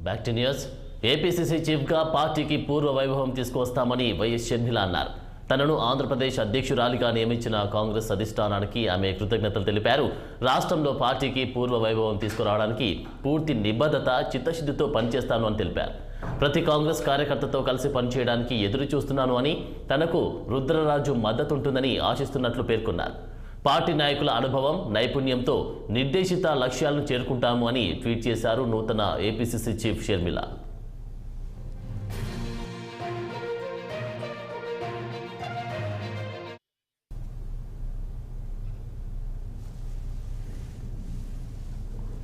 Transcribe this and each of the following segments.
Back to news. APCC చీఫ్గా పార్టీకి పూర్వ వైభవం తీసుకువస్తామని వైఎస్ షర్మిల అన్నారు. తనను ఆంధ్రప్రదేశ్ అధ్యక్షురాలిగా నియమించిన కాంగ్రెస్ అధిష్టానానికి ఆమె కృతజ్ఞతలు తెలిపారు. రాష్ట్రంలో పార్టీకి పూర్వ వైభవం తీసుకురావడానికి పూర్తి నిబద్ధత, చిత్తశుద్ధితో పనిచేస్తాను అని తెలిపారు. ప్రతి కాంగ్రెస్ కార్యకర్తతో కలిసి పనిచేయడానికి ఎదురు చూస్తున్నాను అని, తనకు రుద్రరాజు మద్దతు ఉంటుందని ఆశిస్తున్నట్లు పేర్కొన్నారు. పార్టీ నాయకుల అనుభవం, నైపుణ్యంతో నిర్దేశిత లక్ష్యాలను చేరుకుంటాము అని ట్వీట్ చేశారు నూతన ఏపీసీసీ చీఫ్ షర్మిల.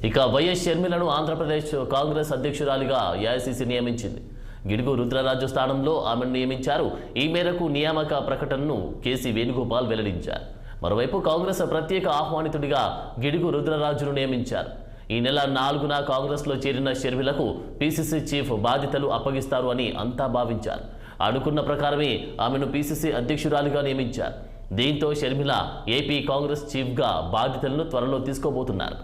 ఇక వైఎస్ షర్మిలను ఆంధ్రప్రదేశ్ కాంగ్రెస్ అధ్యక్షురాలిగా ఏఐసీసీ నియమించింది. గిడుగు రుద్రరాజు స్థానంలో ఆమెను నియమించారు. ఈ మేరకు నియామక ప్రకటనను కేసీ వేణుగోపాల్ వెల్లడించారు. మరోవైపు కాంగ్రెస్ ప్రత్యేక ఆహ్వానితుడిగా గిడుగు రుద్రరాజును నియమించారు. ఈ నెల 4న కాంగ్రెస్లో చేరిన షర్మిలకు పీసీసీ చీఫ్ బాధ్యతలు అప్పగిస్తారు అని అంతా భావించారు. అనుకున్న ప్రకారమే ఆమెను పీసీసీ అధ్యక్షురాలిగా నియమించారు. దీంతో షర్మిల ఏపీ కాంగ్రెస్ చీఫ్గా బాధ్యతలను త్వరలో తీసుకోబోతున్నారు.